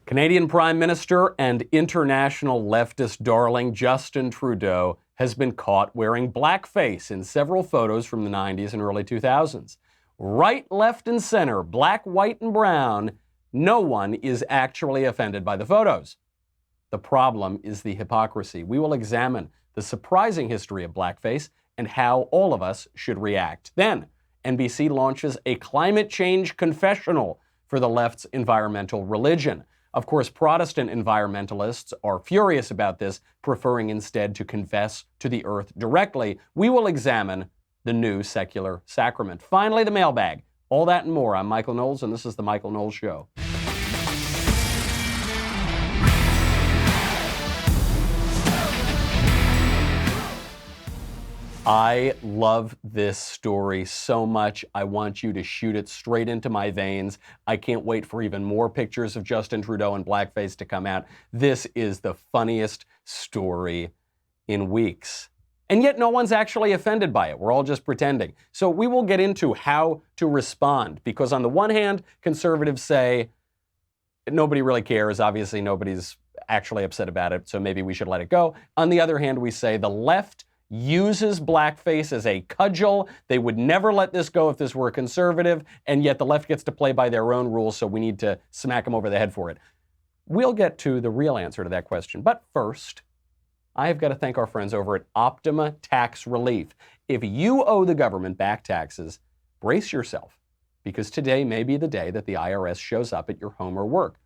Canadian Prime Minister and international leftist darling Justin Trudeau has been caught wearing blackface in several photos from the 90s and early 2000s. Right, left, and center, black, white, and brown, no one is actually offended by the photos. The problem is the hypocrisy. We will examine the surprising history of blackface and how all of us should react. Then, NBC launches a climate change confessional for the left's environmental religion. Of course, Protestant environmentalists are furious about this, preferring instead to confess to the earth directly. We will examine the new secular sacrament. Finally, the mailbag. All that and more. I'm Michael Knowles, and this is The Michael Knowles Show. I love this story so much. I want you to shoot it straight into my veins. I can't wait for even more pictures of Justin Trudeau and blackface to come out. This is the funniest story in weeks. And yet no one's actually offended by it. We're all just pretending. So we will get into how to respond, because on the one hand, conservatives say nobody really cares. Obviously, nobody's actually upset about it, so maybe we should let it go. On the other hand, we say the left uses blackface as a cudgel. They would never let this go if this were a conservative, and yet the left gets to play by their own rules, so we need to smack them over the head for it. We'll get to the real answer to that question. But first, I have got to thank our friends over at Optima Tax Relief. If you owe the government back taxes, brace yourself, because today may be the day that the IRS shows up at your home or work.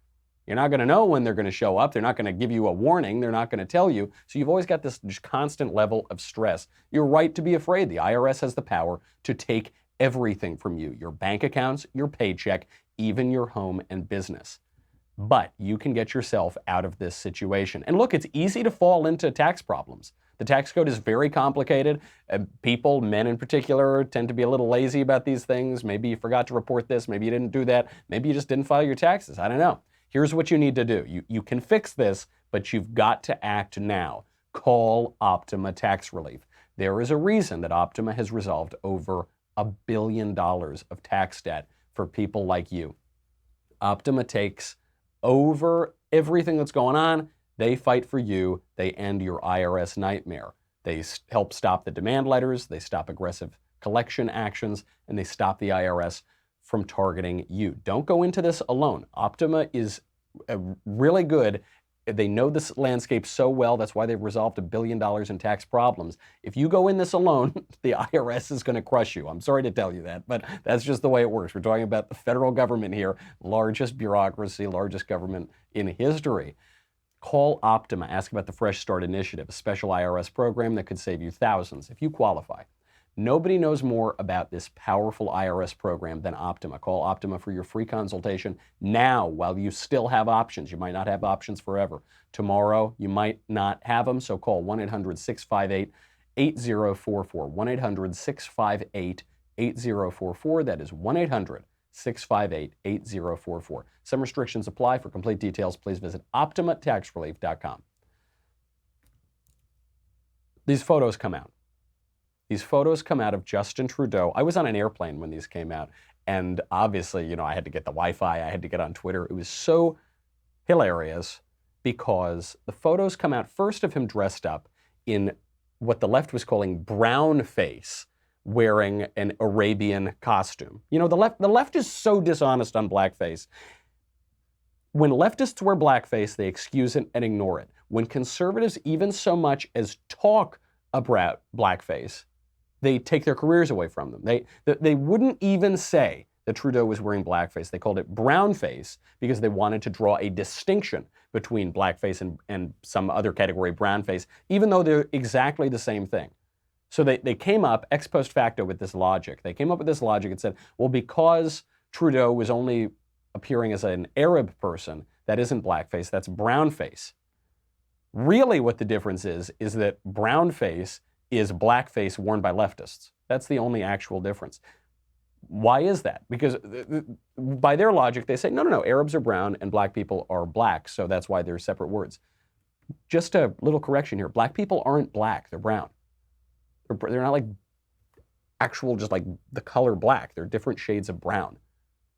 You're not going to know when they're going to show up. They're not going to give you a warning. They're not going to tell you. So you've always got this just constant level of stress. You're right to be afraid. The IRS has the power to take everything from you, your bank accounts, your paycheck, even your home and business. But you can get yourself out of this situation. And look, it's easy to fall into tax problems. The tax code is very complicated. People, men in particular, tend to be a little lazy about these things. Maybe you forgot to report this. Maybe you didn't do that. Maybe you just didn't file your taxes. I don't know. Here's what you need to do. You can fix this, but you've got to act now. Call Optima Tax Relief. There is a reason that Optima has resolved over $1 billion of tax debt for people like you. Optima takes over everything that's going on. They fight for you. They end your IRS nightmare. They help stop the demand letters. They stop aggressive collection actions, and they stop the IRS from targeting you. Don't go into this alone. Optima is really good. They know this landscape so well. That's why they've resolved $1 billion in tax problems. If you go in this alone, the IRS is going to crush you. I'm sorry to tell you that, but that's just the way it works. We're talking about the federal government here, largest bureaucracy, largest government in history. Call Optima. Ask about the Fresh Start Initiative, a special IRS program that could save you thousands if you qualify. Nobody knows more about this powerful IRS program than Optima. Call Optima for your free consultation now while you still have options. You might not have options forever. Tomorrow, you might not have them, so call 1-800-658-8044. 1-800-658-8044. That is 1-800-658-8044. Some restrictions apply. For complete details, please visit OptimaTaxRelief.com. These photos come out. These photos come out of Justin Trudeau. I was on an airplane when these came out, and obviously, I had to get the Wi-Fi, I had to get on Twitter. It was so hilarious because the photos come out first of him dressed up in what the left was calling brown face, wearing an Arabian costume. The left is so dishonest on blackface. When leftists wear blackface, they excuse it and ignore it. When conservatives even so much as talk about blackface, they take their careers away from them. They wouldn't even say that Trudeau was wearing blackface. They called it brownface because they wanted to draw a distinction between blackface and some other category, brownface, even though they're exactly the same thing. So they came up ex post facto with this logic. They came up with this logic and said, well, because Trudeau was only appearing as an Arab person, that isn't blackface, that's brownface. Really what the difference is that brownface is blackface worn by leftists. That's the only actual difference. Why is that? Because by their logic, they say, no, Arabs are brown and black people are black, so that's why they're separate words. Just a little correction here. Black people aren't black, they're brown. They're not like actual, the color black. They're different shades of brown.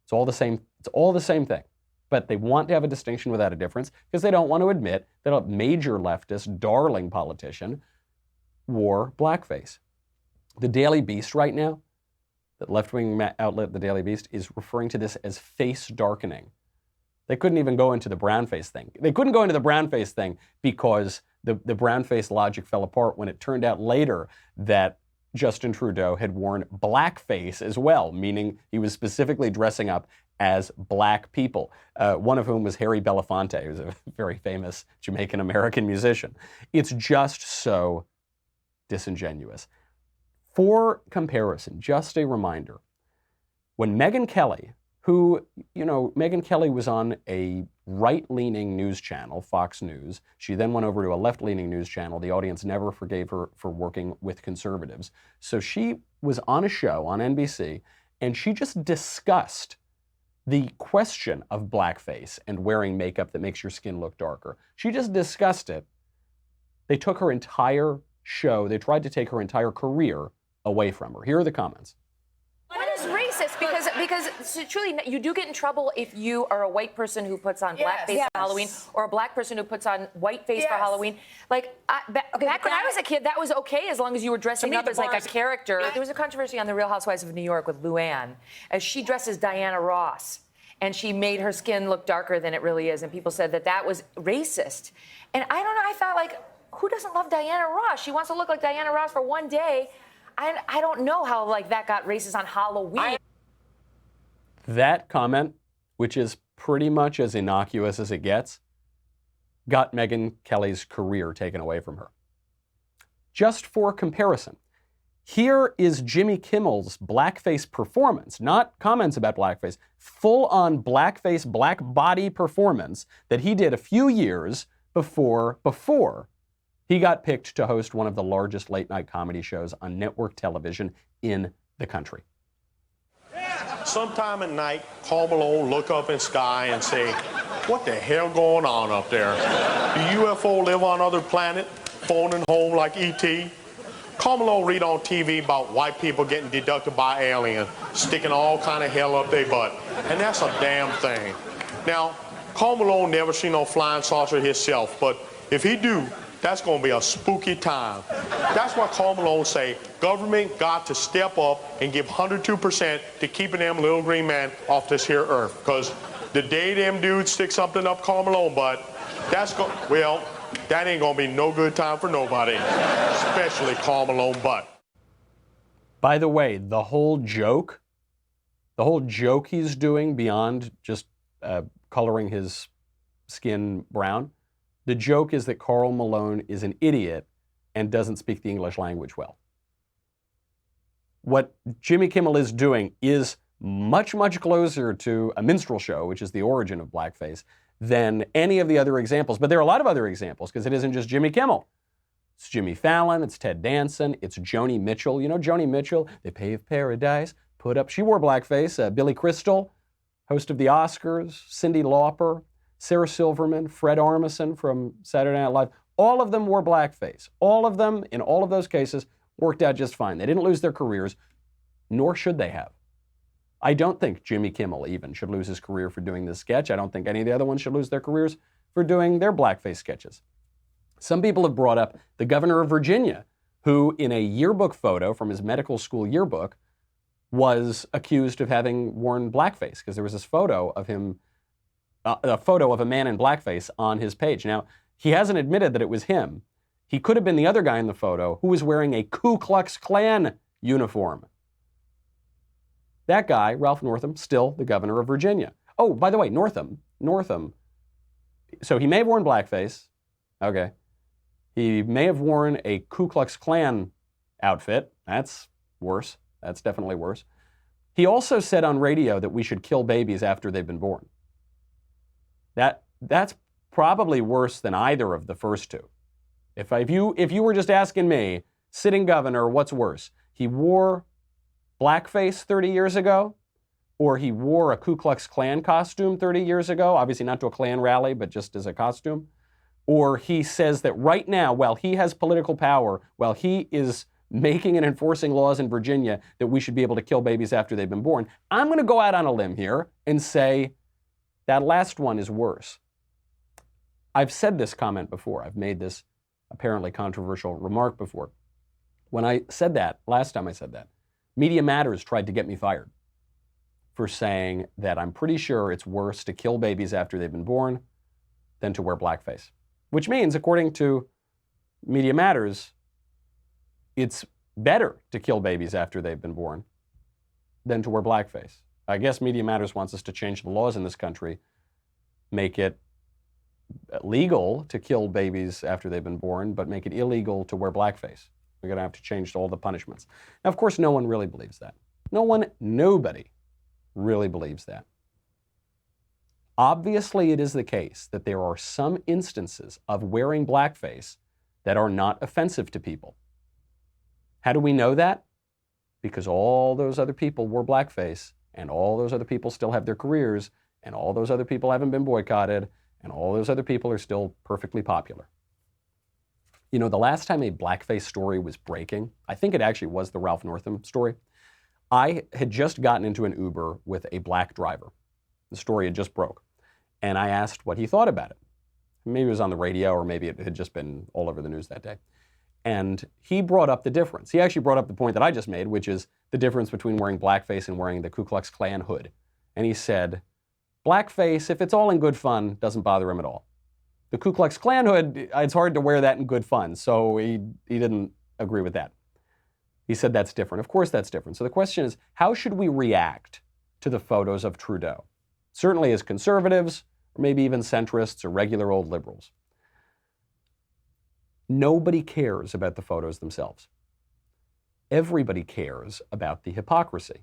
It's all the same thing. But they want to have a distinction without a difference because they don't want to admit that a major leftist, darling politician wore blackface. The Daily Beast right now, the left-wing outlet, the Daily Beast, is referring to this as face darkening. They couldn't even go into the brownface thing. They couldn't go into the brownface thing because the brownface logic fell apart when it turned out later that Justin Trudeau had worn blackface as well, meaning he was specifically dressing up as black people, one of whom was Harry Belafonte, who's a very famous Jamaican-American musician. It's just so disingenuous. For comparison, just a reminder, when Megyn Kelly, who, Megyn Kelly was on a right-leaning news channel, Fox News. She then went over to a left-leaning news channel. The audience never forgave her for working with conservatives. So she was on a show on NBC, and she just discussed the question of blackface and wearing makeup that makes your skin look darker. She just discussed it. They took her entire show, they tried to take her entire career away from her. Here are the comments. What is racist? Because truly, you do get in trouble if you are a white person who puts on blackface for Halloween, or a black person who puts on whiteface for Halloween. Like, back when I was a kid, that was okay as long as you were dressing up as like a character. There was a controversy on The Real Housewives of New York with Luann, as she dressed as Diana Ross, and she made her skin look darker than it really is, and people said that that was racist. And I don't know, I thought, like, who doesn't love Diana Ross? She wants to look like Diana Ross for one day. I don't know how, like, that got racist on Halloween. That comment, which is pretty much as innocuous as it gets, got Megyn Kelly's career taken away from her. Just for comparison, here is Jimmy Kimmel's blackface performance, not comments about blackface, full-on blackface, black body performance that he did a few years before he got picked to host one of the largest late-night comedy shows on network television in the country. Sometime at night, Karl Malone look up in the sky and say, what the hell going on up there? Do UFO live on other planet, phoning home like E.T.? Karl Malone read on TV about white people getting deducted by aliens, sticking all kind of hell up their butt. And that's a damn thing. Now, Karl Malone never seen no flying saucer himself, but if he do, that's going to be a spooky time. That's why Karl Malone say government got to step up and give 102% to keeping them little green man off this here earth. Because the day them dudes stick something up Karl Malone butt, that ain't going to be no good time for nobody, especially Karl Malone butt. By the way, the whole joke he's doing beyond just coloring his skin brown, the joke is that Karl Malone is an idiot and doesn't speak the English language well. What Jimmy Kimmel is doing is much, much closer to a minstrel show, which is the origin of blackface, than any of the other examples. But there are a lot of other examples, because it isn't just Jimmy Kimmel. It's Jimmy Fallon, it's Ted Danson, it's Joni Mitchell. You know Joni Mitchell? They Paved Paradise, she wore blackface. Billy Crystal, host of the Oscars, Cyndi Lauper, Sarah Silverman, Fred Armisen from Saturday Night Live, all of them wore blackface. All of them, in all of those cases, worked out just fine. They didn't lose their careers, nor should they have. I don't think Jimmy Kimmel even should lose his career for doing this sketch. I don't think any of the other ones should lose their careers for doing their blackface sketches. Some people have brought up the governor of Virginia, who in a yearbook photo from his medical school yearbook was accused of having worn blackface, because there was this photo of him, a photo of a man in blackface on his page. Now, he hasn't admitted that it was him. He could have been the other guy in the photo who was wearing a Ku Klux Klan uniform. That guy, Ralph Northam, still the governor of Virginia. Oh, by the way, Northam. So he may have worn blackface. Okay. He may have worn a Ku Klux Klan outfit. That's worse. That's definitely worse. He also said on radio that we should kill babies after they've been born. That's probably worse than either of the first two. If you were just asking me, sitting governor, what's worse? He wore blackface 30 years ago, or he wore a Ku Klux Klan costume 30 years ago, obviously not to a Klan rally, but just as a costume, or he says that right now, while he has political power, while he is making and enforcing laws in Virginia that we should be able to kill babies after they've been born, I'm going to go out on a limb here and say That last one is worse. I've said this comment before. I've made this apparently controversial remark before. When I said that, last time I said that, Media Matters tried to get me fired for saying that I'm pretty sure it's worse to kill babies after they've been born than to wear blackface. Which means, according to Media Matters, it's better to kill babies after they've been born than to wear blackface. I guess Media Matters wants us to change the laws in this country, make it legal to kill babies after they've been born, but make it illegal to wear blackface. We're going to have to change all the punishments. Now, of course, no one really believes that. Nobody really believes that. Obviously, it is the case that there are some instances of wearing blackface that are not offensive to people. How do we know that? Because all those other people wore blackface, and all those other people still have their careers, and all those other people haven't been boycotted, and all those other people are still perfectly popular. You know, the last time a blackface story was breaking, I think it actually was the Ralph Northam story. I had just gotten into an Uber with a black driver. The story had just broke. And I asked what he thought about it. Maybe it was on the radio, or maybe it had just been all over the news that day. And he brought up the difference. He actually brought up the point that I just made, which is the difference between wearing blackface and wearing the Ku Klux Klan hood. And he said, blackface, if it's all in good fun, doesn't bother him at all. The Ku Klux Klan hood, it's hard to wear that in good fun, so he didn't agree with that. He said that's different. Of course that's different. So the question is, how should we react to the photos of Trudeau? Certainly as conservatives, or maybe even centrists or regular old liberals. Nobody cares about the photos themselves. Everybody cares about the hypocrisy.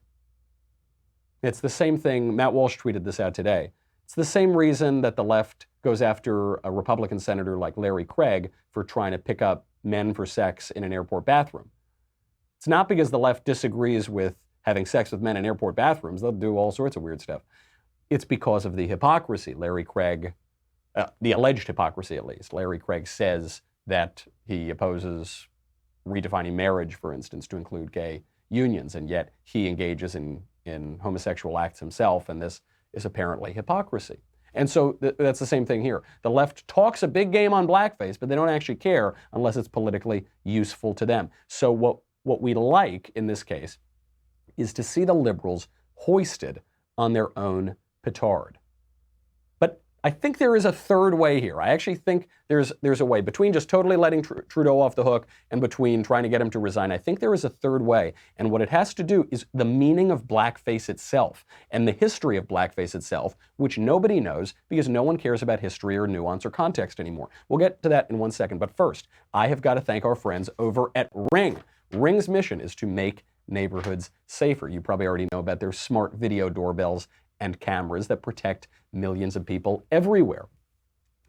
It's the same thing, Matt Walsh tweeted this out today. It's the same reason that the left goes after a Republican senator like Larry Craig for trying to pick up men for sex in an airport bathroom. It's not because the left disagrees with having sex with men in airport bathrooms. They'll do all sorts of weird stuff. It's because of the hypocrisy. Larry Craig, the alleged hypocrisy at least. Larry Craig says that he opposes redefining marriage, for instance, to include gay unions, and yet he engages in homosexual acts himself, and this is apparently hypocrisy. And so that's the same thing here. The left talks a big game on blackface, but they don't actually care unless it's politically useful to them. So what we like in this case is to see the liberals hoisted on their own petard. But I think there is a third way here. I actually think there's a way between just totally letting Trudeau off the hook and between trying to get him to resign. I think there is a third way. And what it has to do is the meaning of blackface itself and the history of blackface itself, which nobody knows because no one cares about history or nuance or context anymore. We'll get to that in 1 second. But first, I have got to thank our friends over at Ring. Ring's mission is to make neighborhoods safer. You probably already know about their smart video doorbells and cameras that protect millions of people everywhere.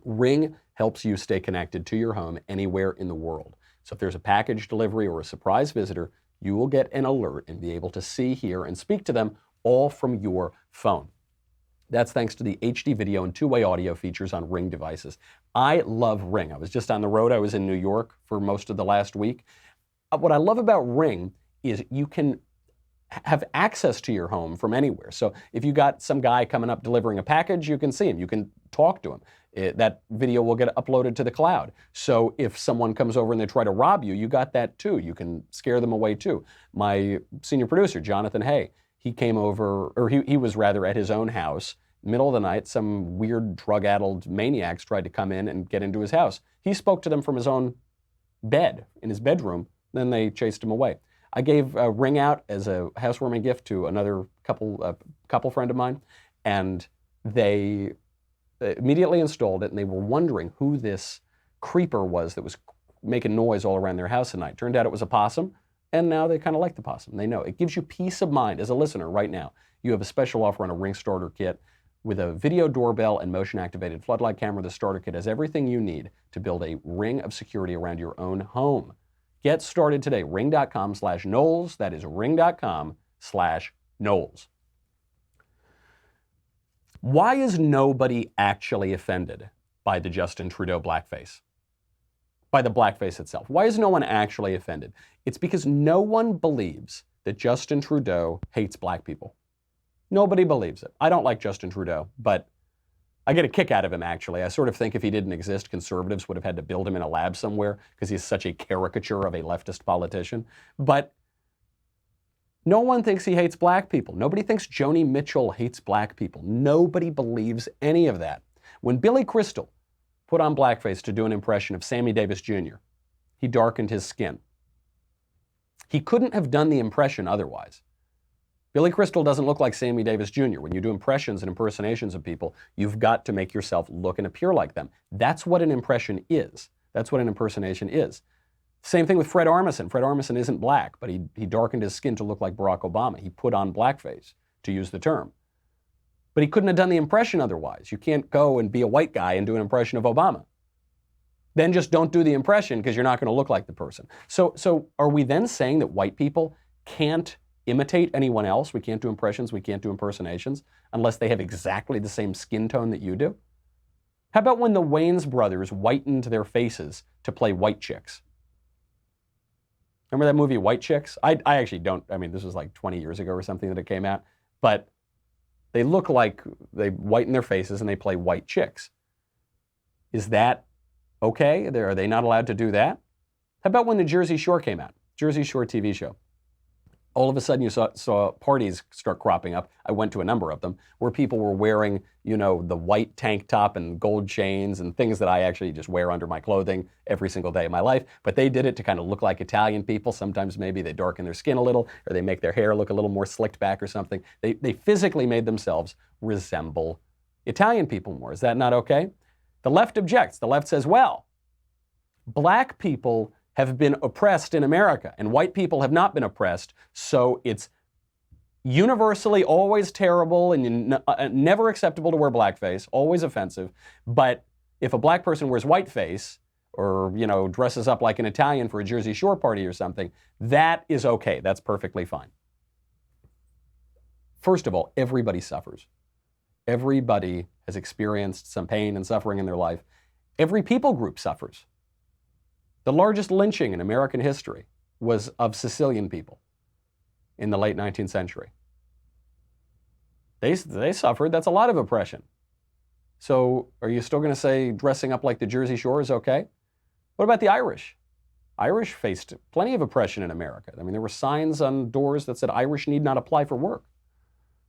Ring helps you stay connected to your home anywhere in the world. So if there's a package delivery or a surprise visitor, you will get an alert and be able to see, hear, and speak to them all from your phone. That's thanks to the HD video and two-way audio features on Ring devices. I love Ring. I was just on the road. I was in New York for most of the last week. What I love about Ring is you can have access to your home from anywhere. So if you got some guy coming up delivering a package, you can see him. You can talk to him. That video will get uploaded to the cloud. So if someone comes over and they try to rob you, you got that too. You can scare them away too. My senior producer, Jonathan Hay, he came over, or he was rather at his own house. Middle of the night, some weird drug-addled maniacs tried to come in and get into his house. He spoke to them from his own bed, in his bedroom. Then they chased him away. I gave a Ring out as a housewarming gift to another couple friend of mine, and they immediately installed it, and they were wondering who this creeper was that was making noise all around their house at night. Turned out it was a possum, and now they kind of like the possum. They know. It gives you peace of mind as a listener right now. You have a special offer on a Ring starter kit with a video doorbell and motion-activated floodlight camera. The starter kit has everything you need to build a ring of security around your own home. Get started today. Ring.com/Knowles. That is ring.com/Knowles. Why is nobody actually offended by the Justin Trudeau blackface? By the blackface itself? Why is no one actually offended? It's because no one believes that Justin Trudeau hates black people. Nobody believes it. I don't like Justin Trudeau, but I get a kick out of him, actually. I sort of think if he didn't exist, conservatives would have had to build him in a lab somewhere because he's such a caricature of a leftist politician. But no one thinks he hates black people. Nobody thinks Joni Mitchell hates black people. Nobody believes any of that. When Billy Crystal put on blackface to do an impression of Sammy Davis Jr., he darkened his skin. He couldn't have done the impression otherwise. Billy Crystal doesn't look like Sammy Davis Jr. When you do impressions and impersonations of people, you've got to make yourself look and appear like them. That's what an impression is. That's what an impersonation is. Same thing with Fred Armisen. Fred Armisen isn't black, but he darkened his skin to look like Barack Obama. He put on blackface, to use the term. But he couldn't have done the impression otherwise. You can't go and be a white guy and do an impression of Obama. Then just don't do the impression because you're not going to look like the person. So are we then saying that white people can't imitate anyone else? We can't do impressions, we can't do impersonations unless they have exactly the same skin tone that you do? How about when the Wayans brothers whitened their faces to play white chicks? Remember that movie White Chicks? I actually don't, I mean, this was like 20 years ago or something that it came out, but they look like they whiten their faces and they play white chicks. Is that okay? Are they not allowed to do that? How about when the Jersey Shore came out? Jersey Shore TV show. All of a sudden you saw parties start cropping up. I went to a number of them where people were wearing, the white tank top and gold chains and things that I actually just wear under my clothing every single day of my life. But they did it to kind of look like Italian people. Sometimes maybe they darken their skin a little or they make their hair look a little more slicked back or something. They physically made themselves resemble Italian people more. Is that not okay? The left objects. The left says, well, black people have been oppressed in America, and white people have not been oppressed, so it's universally always terrible and never acceptable to wear blackface, always offensive. But if a black person wears whiteface or, dresses up like an Italian for a Jersey Shore party or something, that is okay. That's perfectly fine. First of all, everybody suffers. Everybody has experienced some pain and suffering in their life. Every people group suffers. The largest lynching in American history was of Sicilian people in the late 19th century. They suffered. That's a lot of oppression. So are you still going to say dressing up like the Jersey Shore is okay? What about the Irish? Irish faced plenty of oppression in America. I mean, there were signs on doors that said Irish need not apply for work.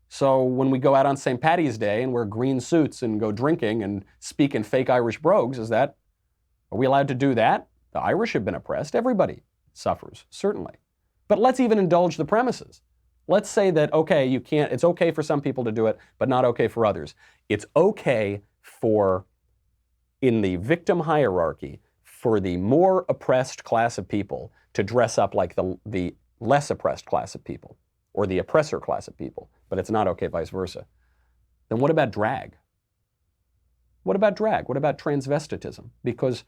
So when we go out on St. Paddy's Day and wear green suits and go drinking and speak in fake Irish brogues, are we allowed to do that? The Irish have been oppressed. Everybody suffers, certainly. But let's even indulge the premises. Let's say that, okay, it's okay for some people to do it, but not okay for others. It's okay in the victim hierarchy, for the more oppressed class of people to dress up like the less oppressed class of people, or the oppressor class of people, but it's not okay vice versa. Then what about drag? What about drag? What about transvestitism? Because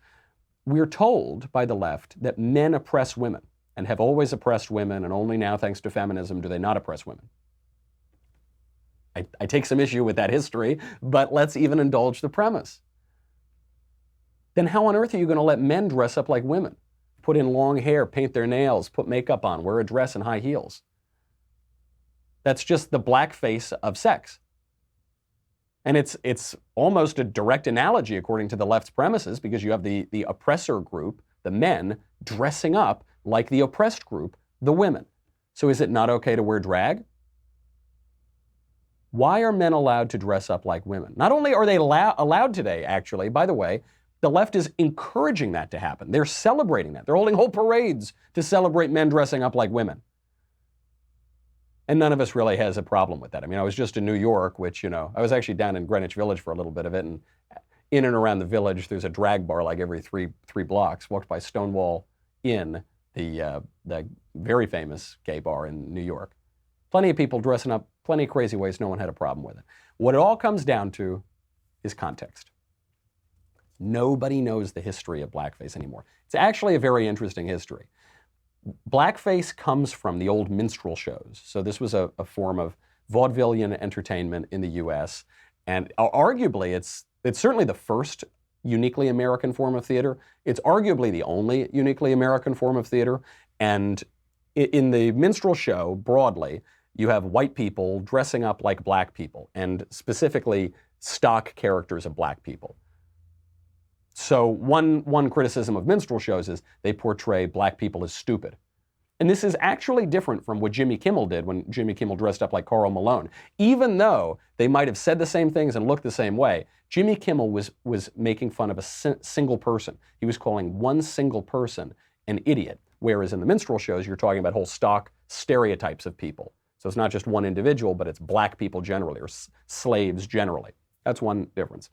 we're told by the left that men oppress women and have always oppressed women, and only now, thanks to feminism, do they not oppress women. I take some issue with that history, but let's even indulge the premise. Then how on earth are you going to let men dress up like women? Put in long hair, paint their nails, put makeup on, wear a dress and high heels? That's just the blackface of sex. And it's almost a direct analogy according to the left's premises, because you have the oppressor group, the men, dressing up like the oppressed group, the women. So is it not okay to wear drag? Why are men allowed to dress up like women? Not only are they allowed today, actually, by the way, the left is encouraging that to happen. They're celebrating that. They're holding whole parades to celebrate men dressing up like women. And none of us really has a problem with that. I mean, I was just in New York, which, I was actually down in Greenwich Village for a little bit of it. And in and around the village, there's a drag bar like every three blocks. Walked by Stonewall Inn, the very famous gay bar in New York. Plenty of people dressing up, plenty of crazy ways. No one had a problem with it. What it all comes down to is context. Nobody knows the history of blackface anymore. It's actually a very interesting history. Blackface comes from the old minstrel shows. So this was a form of vaudevillian entertainment in the U.S. And arguably, it's certainly the first uniquely American form of theater. It's arguably the only uniquely American form of theater. And in the minstrel show, broadly, you have white people dressing up like black people, and specifically stock characters of black people. So one criticism of minstrel shows is they portray black people as stupid. And this is actually different from what Jimmy Kimmel did when Jimmy Kimmel dressed up like Karl Malone. Even though they might have said the same things and looked the same way, Jimmy Kimmel was making fun of a single person. He was calling one single person an idiot. Whereas in the minstrel shows, you're talking about whole stock stereotypes of people. So it's not just one individual, but it's black people generally, or slaves generally. That's one difference.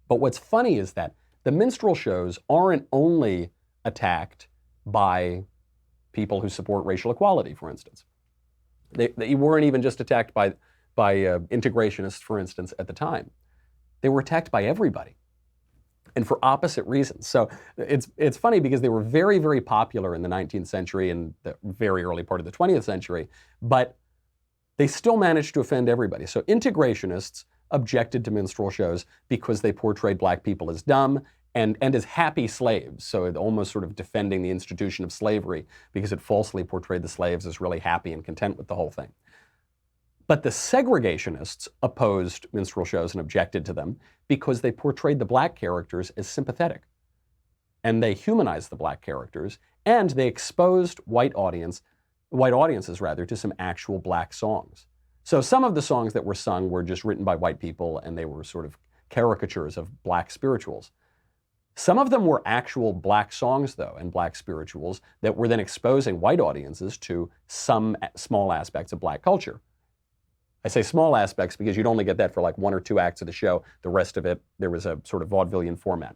But what's funny is that the minstrel shows aren't only attacked by people who support racial equality, for instance. They weren't even just attacked by integrationists, for instance, at the time. They were attacked by everybody, and for opposite reasons. So it's funny because they were very, very popular in the 19th century and the very early part of the 20th century, but they still managed to offend everybody. So integrationists objected to minstrel shows because they portrayed black people as dumb and as happy slaves. So it almost sort of defending the institution of slavery because it falsely portrayed the slaves as really happy and content with the whole thing. But the segregationists opposed minstrel shows and objected to them because they portrayed the black characters as sympathetic. And they humanized the black characters, and they exposed white audiences to some actual black songs. So some of the songs that were sung were just written by white people, and they were sort of caricatures of black spirituals. Some of them were actual black songs, though, and black spirituals that were then exposing white audiences to some small aspects of black culture. I say small aspects because you'd only get that for like 1 or 2 acts of the show. The rest of it, there was a sort of vaudevillian format.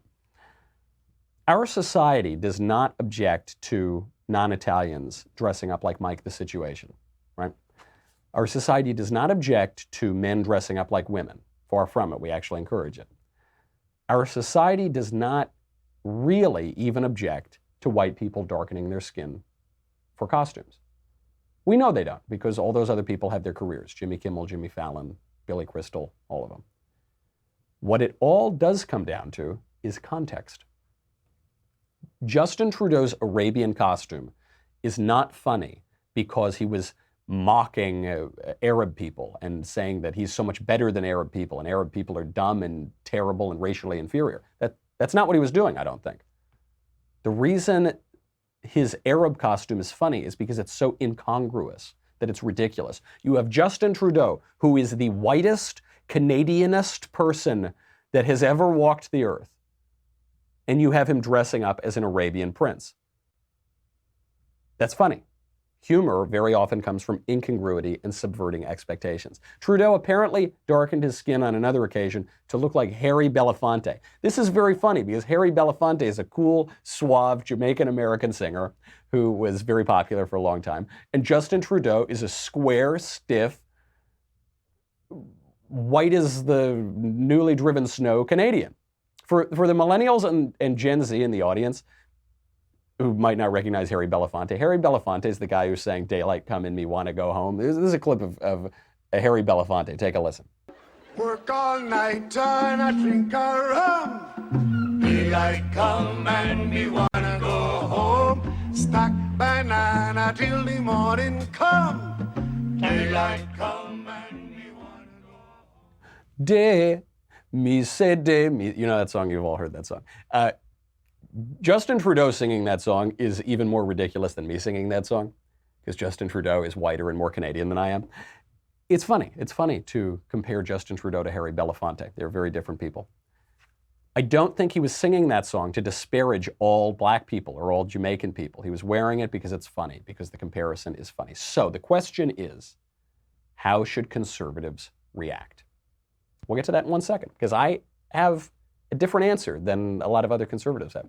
Our society does not object to non-Italians dressing up like Mike the Situation, right? Our society does not object to men dressing up like women. Far from it, we actually encourage it. Our society does not really even object to white people darkening their skin for costumes. We know they don't, because all those other people have their careers. Jimmy Kimmel, Jimmy Fallon, Billy Crystal, all of them. What it all does come down to is context. Justin Trudeau's Arabian costume is not funny because he was mocking Arab people and saying that he's so much better than Arab people and Arab people are dumb and terrible and racially inferior. That's not what he was doing, I don't think. The reason his Arab costume is funny is because it's so incongruous that it's ridiculous. You have Justin Trudeau, who is the whitest, Canadianist person that has ever walked the earth, and you have him dressing up as an Arabian prince. That's funny. Humor very often comes from incongruity and subverting expectations. Trudeau apparently darkened his skin on another occasion to look like Harry Belafonte. This is very funny because Harry Belafonte is a cool, suave Jamaican-American singer who was very popular for a long time. And Justin Trudeau is a square, stiff, white as the newly driven snow Canadian. For the millennials and Gen Z in the audience, who might not recognize Harry Belafonte is the guy who sang "Daylight Come in Me, Wanna Go Home." This is a clip of Harry Belafonte. Take a listen. Work all night and I drink a rum. Daylight come and me wanna go home. Stack banana till the morning come. Daylight come and me wanna go home. Day, me say day, me. You know that song, you've all heard that song. Justin Trudeau singing that song is even more ridiculous than me singing that song, because Justin Trudeau is whiter and more Canadian than I am. It's funny. It's funny to compare Justin Trudeau to Harry Belafonte. They're very different people. I don't think he was singing that song to disparage all black people or all Jamaican people. He was wearing it because it's funny, because the comparison is funny. So the question is, how should conservatives react? We'll get to that in 1 second, because I have a different answer than a lot of other conservatives have.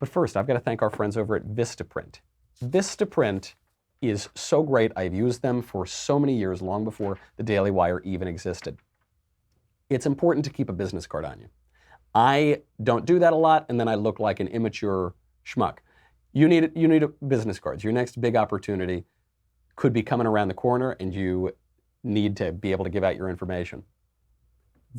But first, I've got to thank our friends over at Vista Print. Vista Print is so great. I've used them for so many years, long before the Daily Wire even existed. It's important to keep a business card on you. I don't do that a lot, and then I look like an immature schmuck. You need business cards. Your next big opportunity could be coming around the corner, and you need to be able to give out your information.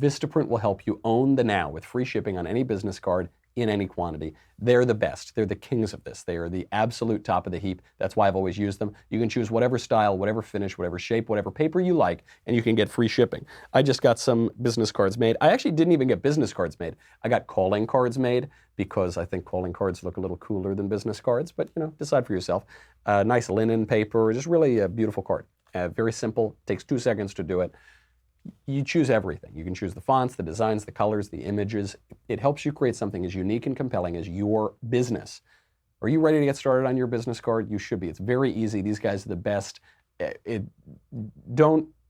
Vistaprint will help you own the now with free shipping on any business card in any quantity. They're the best. They're the kings of this. They are the absolute top of the heap. That's why I've always used them. You can choose whatever style, whatever finish, whatever shape, whatever paper you like, and you can get free shipping. I just got some business cards made. I actually didn't even get business cards made. I got calling cards made because I think calling cards look a little cooler than business cards, but decide for yourself. Nice linen paper, just really a beautiful card. Very simple, takes 2 seconds to do it. You choose everything. You can choose the fonts, the designs, the colors, the images. It helps you create something as unique and compelling as your business. Are you ready to get started on your business card? You should be. It's very easy. These guys are the best.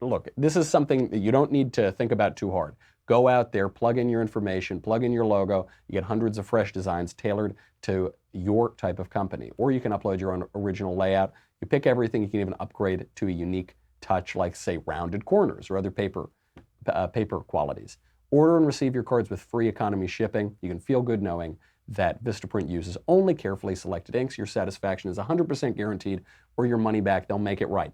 Look, this is something that you don't need to think about too hard. Go out there, plug in your information, plug in your logo. You get hundreds of fresh designs tailored to your type of company. Or you can upload your own original layout. You pick everything. You can even upgrade to a unique touch, like, say, rounded corners or other paper qualities. Order and receive your cards with free economy shipping. You can feel good knowing that Vista Print uses only carefully selected inks. Your satisfaction is 100% guaranteed, or your money back. They'll make it right.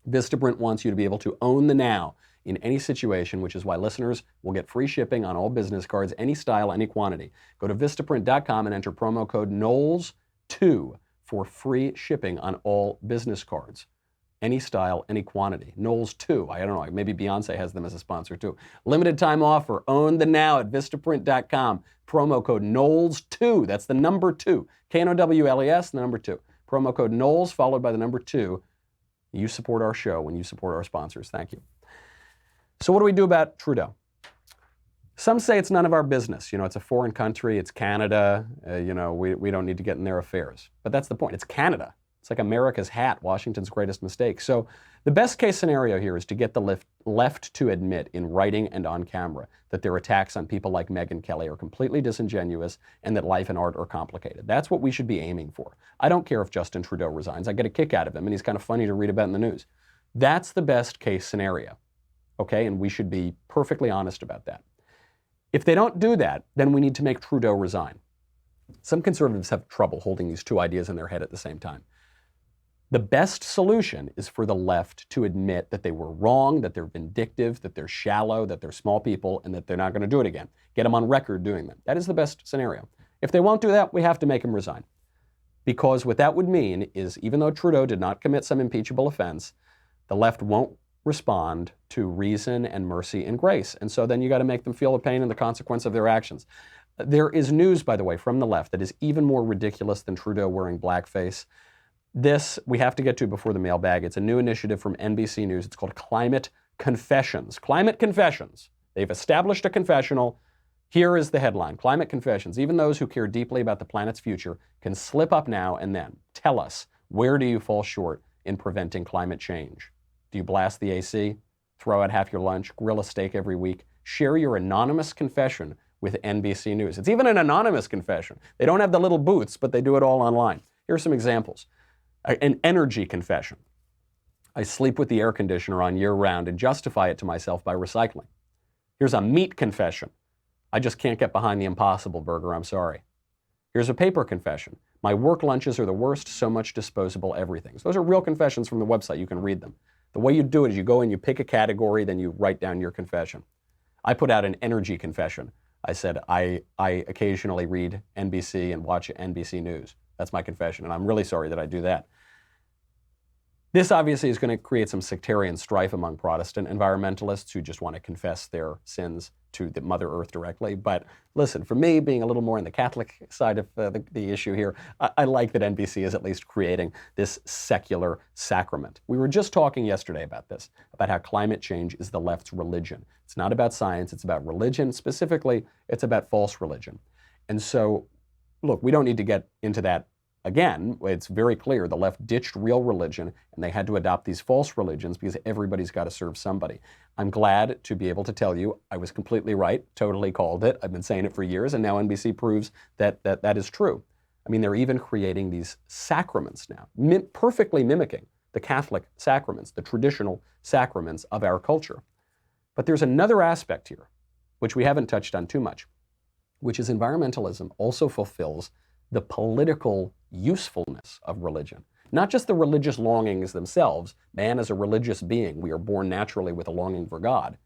Vista Print wants you to be able to own the now in any situation, which is why listeners will get free shipping on all business cards, any style, any quantity. Go to vistaprint.com and enter promo code Knowles2 for free shipping on all business cards. Any style, any quantity. Knowles2. I don't know, maybe Beyonce has them as a sponsor too. Limited time offer. Own the now at vistaprint.com. Promo code Knowles2. That's the number 2. Knowles, the number 2. Promo code Knowles followed by the number 2. You support our show when you support our sponsors. Thank you. So what do we do about Trudeau? Some say it's none of our business. It's a foreign country. It's Canada. We don't need to get in their affairs. But that's the point. It's Canada. It's like America's hat, Washington's greatest mistake. So the best case scenario here is to get the left to admit in writing and on camera that their attacks on people like Megyn Kelly are completely disingenuous and that life and art are complicated. That's what we should be aiming for. I don't care if Justin Trudeau resigns. I get a kick out of him, and he's kind of funny to read about in the news. That's the best case scenario, okay? And we should be perfectly honest about that. If they don't do that, then we need to make Trudeau resign. Some conservatives have trouble holding these two ideas in their head at the same time. The best solution is for the left to admit that they were wrong, that they're vindictive, that they're shallow, that they're small people, and that they're not going to do it again. Get them on record doing that. That is the best scenario. If they won't do that, we have to make him resign. Because what that would mean is, even though Trudeau did not commit some impeachable offense, the left won't respond to reason and mercy and grace. And so then you got to make them feel the pain and the consequence of their actions. There is news, by the way, from the left that is even more ridiculous than Trudeau wearing blackface. This we have to get to before the mailbag. It's a new initiative from NBC News. It's called Climate Confessions. Climate Confessions. They've established a confessional. Here is the headline. Climate Confessions. Even those who care deeply about the planet's future can slip up now and then. Tell us, where do you fall short in preventing climate change? Do you blast the AC? Throw out half your lunch? Grill a steak every week? Share your anonymous confession with NBC News. It's even an anonymous confession. They don't have the little booths, but they do it all online. Here are some examples. An energy confession. I sleep with the air conditioner on year-round and justify it to myself by recycling. Here's a meat confession. I just can't get behind the Impossible Burger, I'm sorry. Here's a paper confession. My work lunches are the worst, so much disposable everything. So those are real confessions from the website. You can read them. The way you do it is you go in, you pick a category, then you write down your confession. I put out an energy confession. I said, I occasionally read NBC and watch NBC News. That's my confession, and I'm really sorry that I do that. This obviously is going to create some sectarian strife among Protestant environmentalists who just want to confess their sins to the Mother Earth directly. But listen, for me, being a little more on the Catholic side of the issue here, I like that NBC is at least creating this secular sacrament. We were just talking yesterday about this, about how climate change is the left's religion. It's not about science, it's about religion. Specifically, it's about false religion. And so, look, we don't need to get into that again. It's very clear the left ditched real religion and they had to adopt these false religions because everybody's got to serve somebody. I'm glad to be able to tell you I was completely right, totally called it. I've been saying it for years, and now NBC proves that is true. I mean, they're even creating these sacraments now, perfectly mimicking the Catholic sacraments, the traditional sacraments of our culture. But there's another aspect here, which we haven't touched on too much, which is environmentalism also fulfills the political usefulness of religion. Not just the religious longings themselves. Man is a religious being. We are born naturally with a longing for God.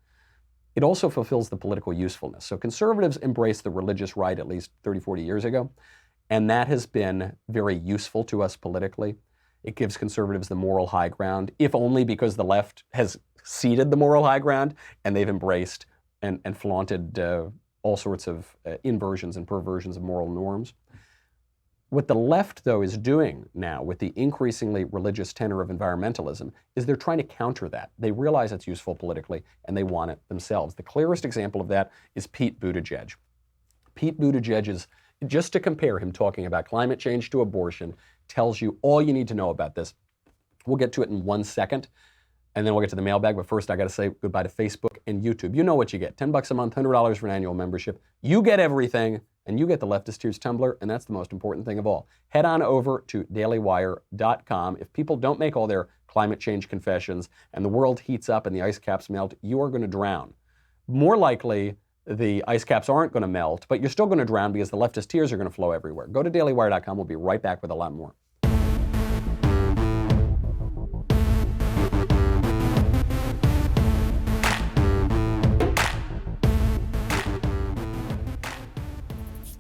it also fulfills the political usefulness. So conservatives embraced the religious right at least 30, 40 years ago, and that has been very useful to us politically. It gives conservatives the moral high ground, if only because the left has ceded the moral high ground and they've embraced and flaunted all sorts of inversions and perversions of moral norms. What the left, though, is doing now with the increasingly religious tenor of environmentalism is they're trying to counter that. They realize it's useful politically, and they want it themselves. The clearest example of that is Pete Buttigieg. Pete Buttigieg is, just to compare him talking about climate change to abortion, tells you all you need to know about this. We'll get to it in 1 second, and then we'll get to the mailbag. But first, I got to say goodbye to Facebook and YouTube. You know what you get. $10 a month, $100 for an annual membership. You get everything. And you get the Leftist Tears Tumblr, and that's the most important thing of all. Head on over to dailywire.com. If people don't make all their climate change confessions and the world heats up and the ice caps melt, you are going to drown. More likely, the ice caps aren't going to melt, but you're still going to drown because the leftist tears are going to flow everywhere. Go to dailywire.com. We'll be right back with a lot more.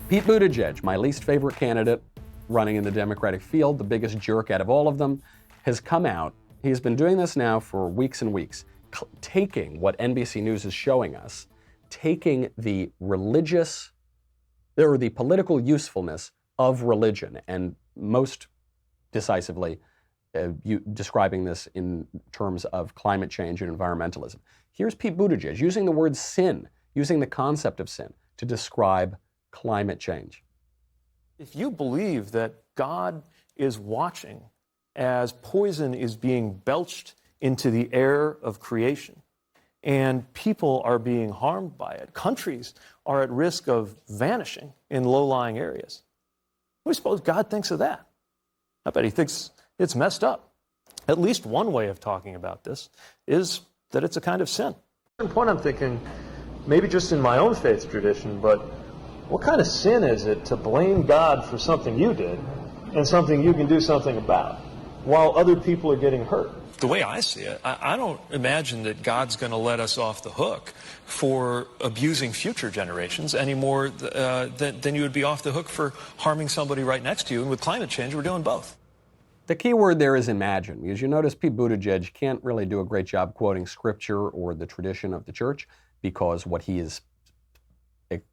Pete Buttigieg, my least favorite candidate running in the Democratic field, the biggest jerk out of all of them, has come out. He's been doing this now for weeks and weeks, taking what NBC News is showing us, taking the religious, or the political usefulness of religion, and most decisively describing this in terms of climate change and environmentalism. Here's Pete Buttigieg using the word sin, using the concept of sin to describe climate change. If you believe that God is watching as poison is being belched into the air of creation and people are being harmed by it, countries are at risk of vanishing in low-lying areas, what do you suppose God thinks of that? I bet he thinks it's messed up. At least one way of talking about this is that it's a kind of sin. At one point I'm thinking, maybe just in my own faith tradition, but what kind of sin is it to blame God for something you did and something you can do something about while other people are getting hurt? The way I see it, I don't imagine that God's going to let us off the hook for abusing future generations any more than you would be off the hook for harming somebody right next to you. And with climate change, we're doing both. The key word there is imagine, because you notice Pete Buttigieg can't really do a great job quoting scripture or the tradition of the church, because what he is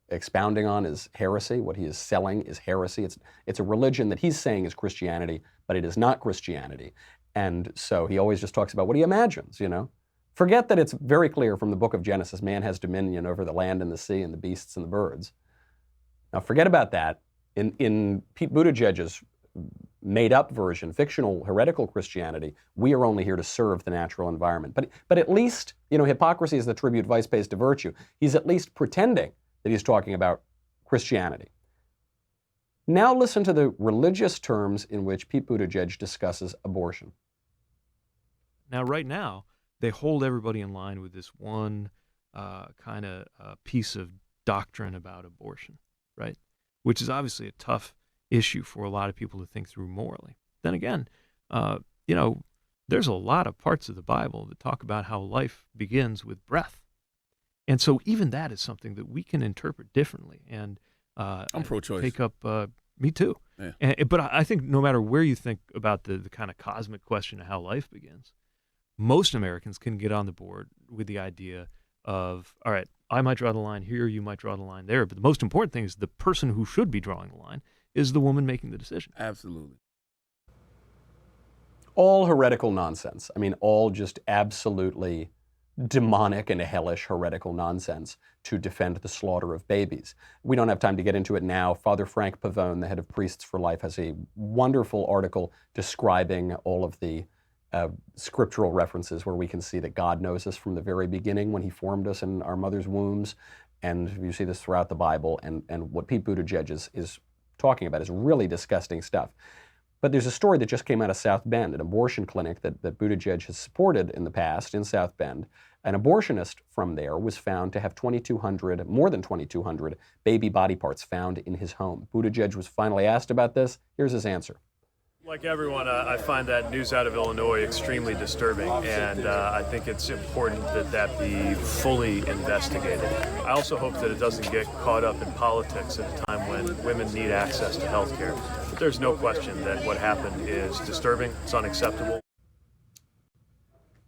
expounding on is heresy. What he is selling is heresy. It's a religion that he's saying is Christianity, but it is not Christianity. And so he always just talks about what he imagines, you know. Forget that it's very clear from the book of Genesis, man has dominion over the land and the sea and the beasts and the birds. Now forget about that. In Pete Buttigieg's made-up version, fictional, heretical Christianity, we are only here to serve the natural environment. But at least, you know, hypocrisy is the tribute vice pays to virtue. He's at least pretending that he's talking about Christianity. Now listen to the religious terms in which Pete Buttigieg discusses abortion. Now, right now, they hold everybody in line with this one kind of piece of doctrine about abortion, right? Which is obviously a tough issue for a lot of people to think through morally. Then again, you know, there's a lot of parts of the Bible that talk about how life begins with breath. And so even that is something that we can interpret differently. And I'm pro-choice. Take up, me too. Yeah. But I think no matter where you think about the kind of cosmic question of how life begins, most Americans can get on the board with the idea of, all right, I might draw the line here, you might draw the line there. But the most important thing is the person who should be drawing the line is the woman making the decision. Absolutely. All heretical nonsense. I mean, all just absolutely demonic and hellish heretical nonsense to defend the slaughter of babies. We don't have time to get into it now. Father Frank Pavone, the head of Priests for Life, has a wonderful article describing all of the scriptural references where we can see that God knows us from the very beginning when he formed us in our mother's wombs. And you see this throughout the Bible. And what Pete Buttigieg is talking about is really disgusting stuff. But there's a story that just came out of South Bend, an abortion clinic that Buttigieg has supported in the past in South Bend. An abortionist from there was found to have more than 2,200 baby body parts found in his home. Buttigieg was finally asked about this. Here's his answer. Like everyone, I find that news out of Illinois extremely disturbing, and I think it's important that that be fully investigated. I also hope that it doesn't get caught up in politics at a time when women need access to health care. But there's no question that what happened is disturbing, it's unacceptable.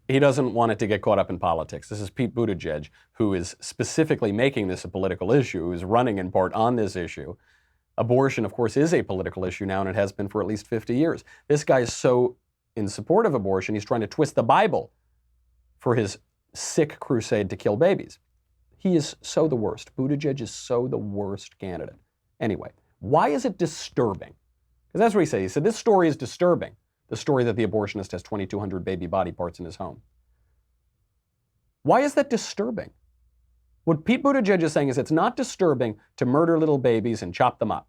He doesn't want it to get caught up in politics. This is Pete Buttigieg, who is specifically making this a political issue, who is running in part on this issue. Abortion, of course, is a political issue now, and it has been for at least 50 years. This guy is so in support of abortion, he's trying to twist the Bible for his sick crusade to kill babies. He is so the worst. Buttigieg is so the worst candidate. Anyway, why is it disturbing? Because that's what he said. He said, this story is disturbing, the story that the abortionist has 2,200 baby body parts in his home. Why is that disturbing? What Pete Buttigieg is saying is it's not disturbing to murder little babies and chop them up,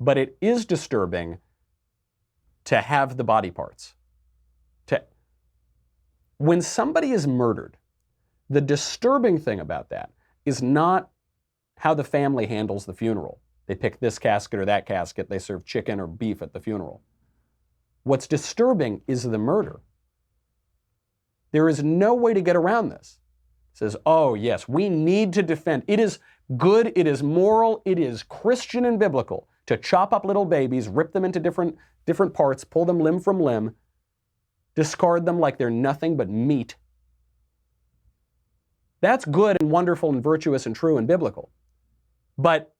but it is disturbing to have the body parts. When somebody is murdered, the disturbing thing about that is not how the family handles the funeral. They pick this casket or that casket, they serve chicken or beef at the funeral. What's disturbing is the murder. There is no way to get around this. Says, oh yes, we need to defend. It is good, it is moral, it is Christian and biblical to chop up little babies, rip them into different parts, pull them limb from limb, discard them like they're nothing but meat. That's good and wonderful and virtuous and true and biblical. But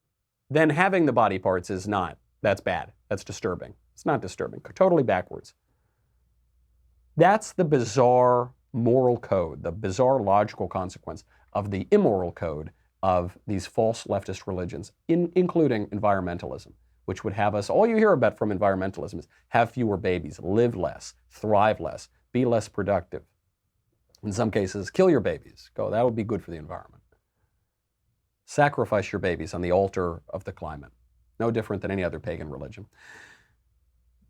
then having the body parts is not. That's bad. That's disturbing. It's not disturbing. Totally backwards. That's the bizarre moral code, the bizarre logical consequence of the immoral code of these false leftist religions, including environmentalism, which would have us, all you hear about from environmentalism is have fewer babies, live less, thrive less, be less productive. In some cases, kill your babies. That would be good for the environment. Sacrifice your babies on the altar of the climate. No different than any other pagan religion.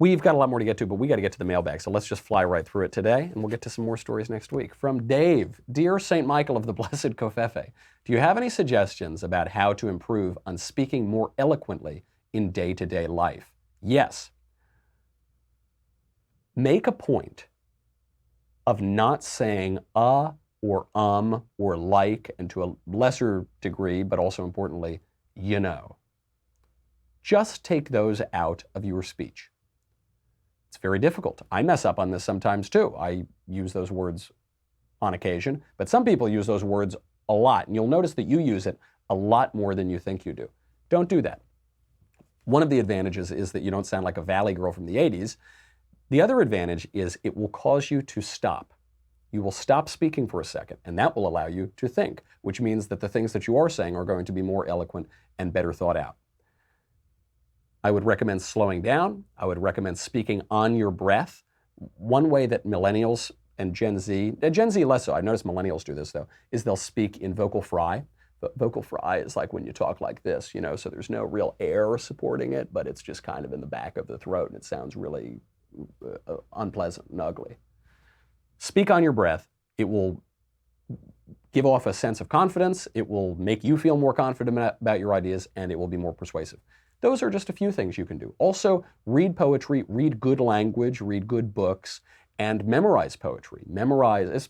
We've got a lot more to get to, but we got to get to the mailbag, so let's just fly right through it today, and we'll get to some more stories next week. From Dave, Dear St. Michael of the Blessed Covfefe, do you have any suggestions about how to improve on speaking more eloquently in day-to-day life? Yes. Make a point of not saying or or like, and to a lesser degree, but also importantly, you know. Just take those out of your speech. It's very difficult. I mess up on this sometimes too. I use those words on occasion, but some people use those words a lot, and you'll notice that you use it a lot more than you think you do. Don't do that. One of the advantages is that you don't sound like a valley girl from the 80s. The other advantage is it will cause you to stop. You will stop speaking for a second, and that will allow you to think, which means that the things that you are saying are going to be more eloquent and better thought out. I would recommend slowing down. I would recommend speaking on your breath. One way that millennials and Gen Z less so, I've noticed millennials do this though, is they'll speak in vocal fry. But vocal fry is like when you talk like this, so there's no real air supporting it, but it's just kind of in the back of the throat and it sounds really unpleasant and ugly. Speak on your breath. It will give off a sense of confidence. It will make you feel more confident about your ideas, and it will be more persuasive. Those are just a few things you can do. Also, read poetry, read good language, read good books, and memorize poetry.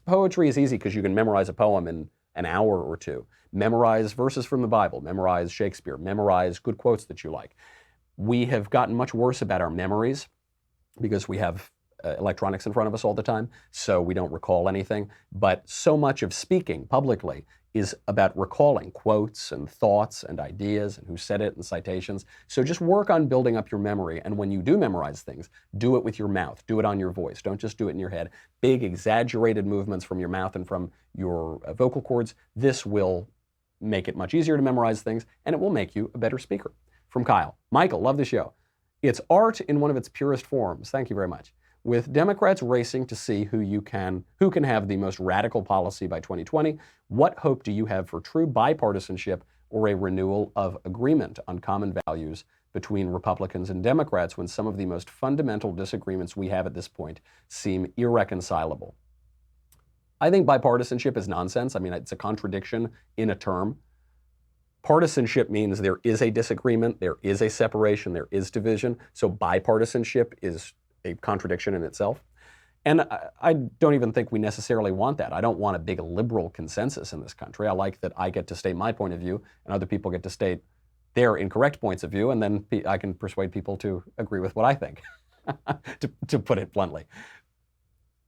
Poetry is easy because you can memorize a poem in an hour or two. Memorize verses from the Bible, memorize Shakespeare, memorize good quotes that you like. We have gotten much worse about our memories because we have electronics in front of us all the time, so we don't recall anything. But so much of speaking publicly is about recalling quotes and thoughts and ideas and who said it and citations. So just work on building up your memory, and when you do memorize things, do it with your mouth, do it on your voice. Don't just do it in your head. Big, exaggerated movements from your mouth and from your vocal cords. This will make it much easier to memorize things, and it will make you a better speaker. From Kyle, Michael, love the show. It's art in one of its purest forms. Thank you very much. With Democrats racing to see who can have the most radical policy by 2020, what hope do you have for true bipartisanship or a renewal of agreement on common values between Republicans and Democrats when some of the most fundamental disagreements we have at this point seem irreconcilable? I think bipartisanship is nonsense. I mean, it's a contradiction in a term. Partisanship means there is a disagreement, there is a separation, there is division. So bipartisanship is a contradiction in itself. And I don't even think we necessarily want that. I don't want a big liberal consensus in this country. I like that I get to state my point of view and other people get to state their incorrect points of view, and then I can persuade people to agree with what I think, to put it bluntly.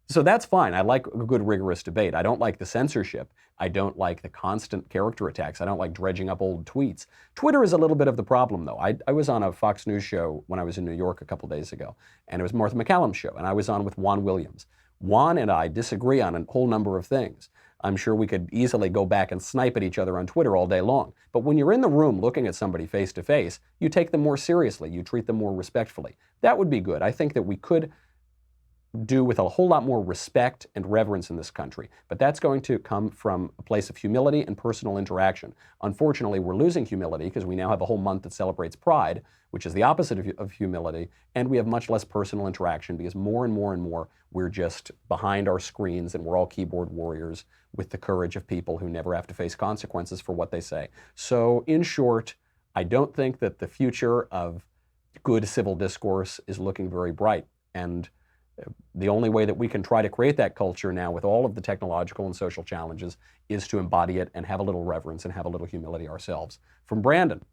So that's fine. I like a good, rigorous debate. I don't like the censorship. I don't like the constant character attacks. I don't like dredging up old tweets. Twitter is a little bit of the problem, though. I was on a Fox News show when I was in New York a couple days ago, and it was Martha McCallum's show, and I was on with Juan Williams. Juan and I disagree on a whole number of things. I'm sure we could easily go back and snipe at each other on Twitter all day long. But when you're in the room looking at somebody face to face, you take them more seriously. You treat them more respectfully. That would be good. I think that we could do with a whole lot more respect and reverence in this country. But that's going to come from a place of humility and personal interaction. Unfortunately, we're losing humility because we now have a whole month that celebrates Pride, which is the opposite of humility, and we have much less personal interaction because more and more and more we're just behind our screens and we're all keyboard warriors with the courage of people who never have to face consequences for what they say. So in short, I don't think that the future of good civil discourse is looking very bright. And the only way that we can try to create that culture now with all of the technological and social challenges is to embody it and have a little reverence and have a little humility ourselves. From Brandon,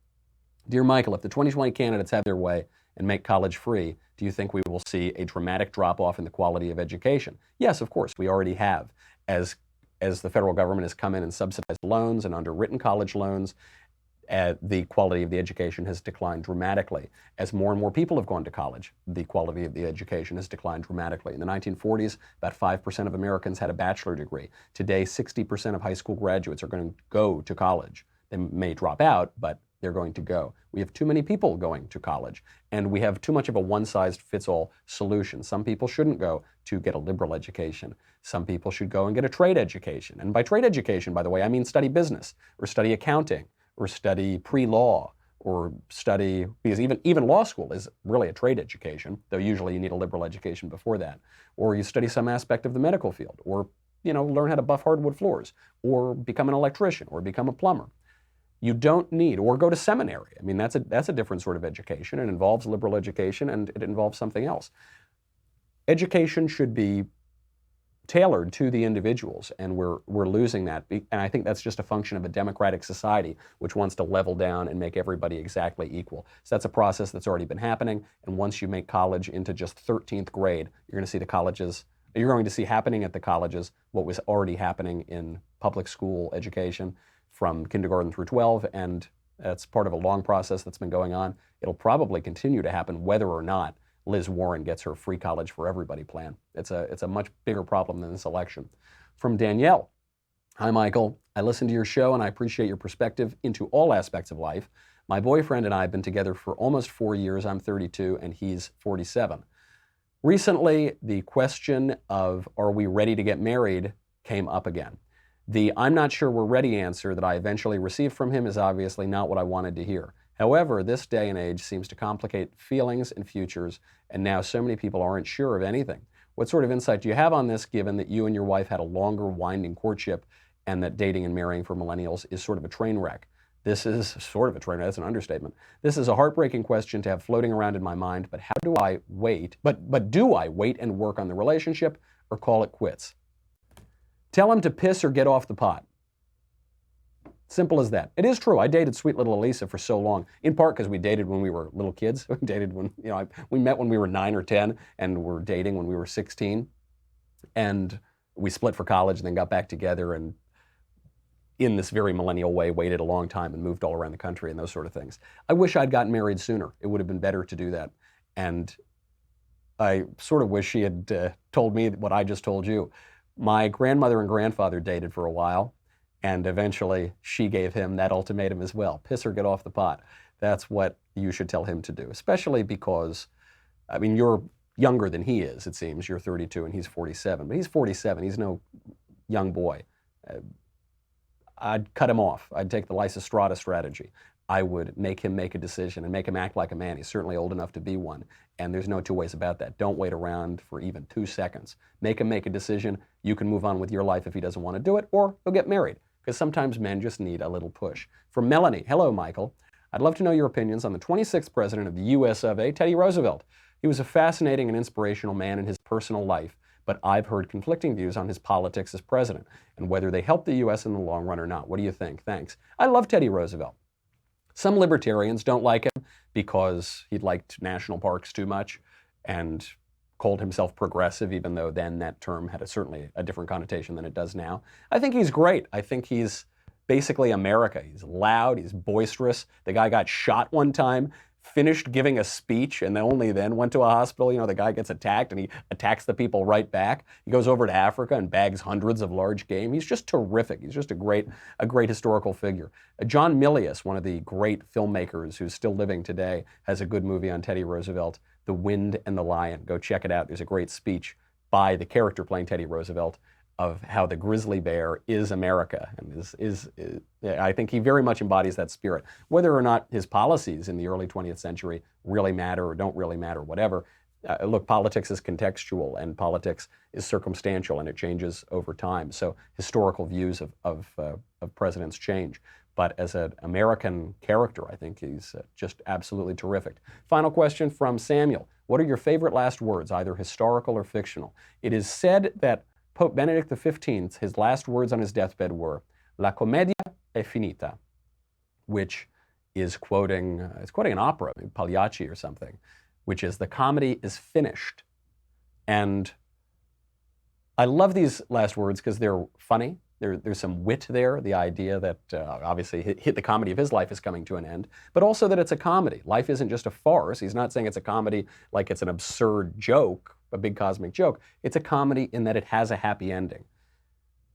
dear Michael, if the 2020 candidates have their way and make college free, do you think we will see a dramatic drop-off in the quality of education? Yes, of course, we already have. As the federal government has come in and subsidized loans and underwritten college loans, the quality of the education has declined dramatically. As more and more people have gone to college, the quality of the education has declined dramatically. In the 1940s, about 5% of Americans had a bachelor degree. Today, 60% of high school graduates are going to go to college. They may drop out, but they're going to go. We have too many people going to college, and we have too much of a one-size-fits-all solution. Some people shouldn't go to get a liberal education. Some people should go and get a trade education. And by trade education, by the way, I mean study business or study accounting, or study pre-law, or study, because even law school is really a trade education, though usually you need a liberal education before that. Or you study some aspect of the medical field, or learn how to buff hardwood floors, or become an electrician, or become a plumber. You don't need, or go to seminary. I mean, that's a different sort of education. It involves liberal education, and it involves something else. Education should be tailored to the individuals, and we're losing that. And I think that's just a function of a democratic society which wants to level down and make everybody exactly equal. So that's a process that's already been happening, and once you make college into just 13th grade, you're going to see happening at the colleges what was already happening in public school education from kindergarten through 12, and that's part of a long process that's been going on. It'll probably continue to happen whether or not Liz Warren gets her free college for everybody plan. It's a much bigger problem than this election. From Danielle, hi Michael, I listen to your show and I appreciate your perspective into all aspects of life. My boyfriend and I have been together for almost 4 years. I'm 32 and he's 47. Recently, the question of are we ready to get married came up again. The I'm not sure we're ready answer that I eventually received from him is obviously not what I wanted to hear. However, this day and age seems to complicate feelings and futures, and now so many people aren't sure of anything. What sort of insight do you have on this, given that you and your wife had a longer, winding courtship, and that dating and marrying for millennials is sort of a train wreck? This is sort of a train wreck, that's an understatement. This is a heartbreaking question to have floating around in my mind, but how do I wait? But do I wait and work on the relationship, or call it quits? Tell him to piss or get off the pot. Simple as that. It is true. I dated sweet little Elisa for so long, in part because we dated when we were little kids. We dated when, we met when we were 9 or 10, and were dating when we were 16. And we split for college and then got back together, and in this very millennial way, waited a long time and moved all around the country and those sort of things. I wish I'd gotten married sooner. It would have been better to do that. And I sort of wish she had told me what I just told you. My grandmother and grandfather dated for a while, and eventually she gave him that ultimatum as well. Piss or get off the pot. That's what you should tell him to do, especially because, you're younger than he is, it seems. You're 32 and he's 47, but he's 47. He's no young boy. I'd cut him off. I'd take the Lysistrata strategy. I would make him make a decision and make him act like a man. He's certainly old enough to be one, and there's no two ways about that. Don't wait around for even 2 seconds. Make him make a decision. You can move on with your life if he doesn't want to do it, or he'll get married. because sometimes men just need a little push. From Melanie, hello, Michael. I'd love to know your opinions on the 26th president of the US of A, Teddy Roosevelt. He was a fascinating and inspirational man in his personal life, but I've heard conflicting views on his politics as president and whether they help the US in the long run or not. What do you think? Thanks. I love Teddy Roosevelt. Some libertarians don't like him because he liked national parks too much and called himself progressive, even though then that term had certainly a different connotation than it does now. I think he's great. I think he's basically America. He's loud, he's boisterous. The guy got shot one time, finished giving a speech, and only then went to a hospital. You know, the guy gets attacked and he attacks the people right back. He goes over to Africa and bags hundreds of large game. He's just terrific. He's just a great historical figure. John Milius, one of the great filmmakers who's still living today, has a good movie on Teddy Roosevelt, The Wind and the Lion. Go check it out. There's a great speech by the character playing Teddy Roosevelt of how the grizzly bear is America, and I think he very much embodies that spirit. Whether or not his policies in the early 20th century really matter or don't really matter, whatever. Look, politics is contextual and politics is circumstantial, and it changes over time. So historical views of presidents change. But as an American character, I think he's just absolutely terrific. Final question from Samuel. What are your favorite last words, either historical or fictional? It is said that Pope Benedict XV, his last words on his deathbed were, "La commedia è finita," which is quoting an opera, maybe Pagliacci or something, which is the comedy is finished. And I love these last words because they're funny. There's some wit there, the idea that obviously the comedy of his life is coming to an end, but also that it's a comedy. Life isn't just a farce. He's not saying it's a comedy like it's an absurd joke, a big cosmic joke. It's a comedy in that it has a happy ending.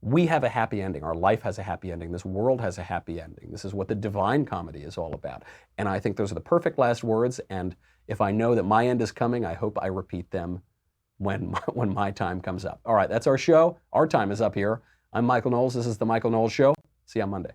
We have a happy ending. Our life has a happy ending. This world has a happy ending. This is what the Divine Comedy is all about. And I think those are the perfect last words. And if I know that my end is coming, I hope I repeat them when my time comes up. All right, that's our show. Our time is up here. I'm Michael Knowles. This is The Michael Knowles Show. See you on Monday.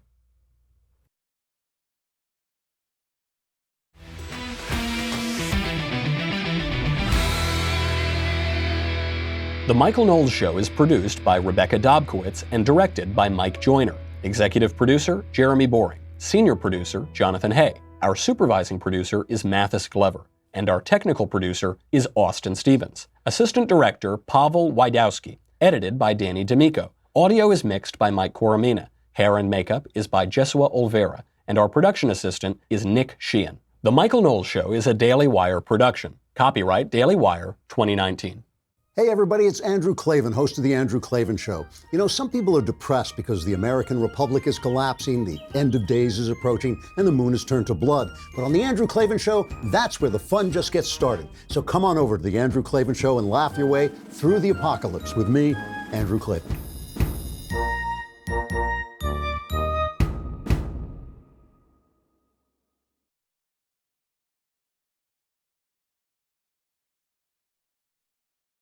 The Michael Knowles Show is produced by Rebecca Dobkowitz and directed by Mike Joyner. Executive producer, Jeremy Boring. Senior producer, Jonathan Hay. Our supervising producer is Mathis Glover. And our technical producer is Austin Stevens. Assistant director, Pavel Wydowski. Edited by Danny D'Amico. Audio is mixed by Mike Coromina. Hair and makeup is by Jesua Olvera. And our production assistant is Nick Sheehan. The Michael Knowles Show is a Daily Wire production. Copyright Daily Wire 2019. Hey everybody, it's Andrew Klavan, host of The Andrew Klavan Show. You know, some people are depressed because the American Republic is collapsing, the end of days is approaching, and the moon has turned to blood. But on The Andrew Klavan Show, that's where the fun just gets started. So come on over to The Andrew Klavan Show and laugh your way through the apocalypse with me, Andrew Klavan.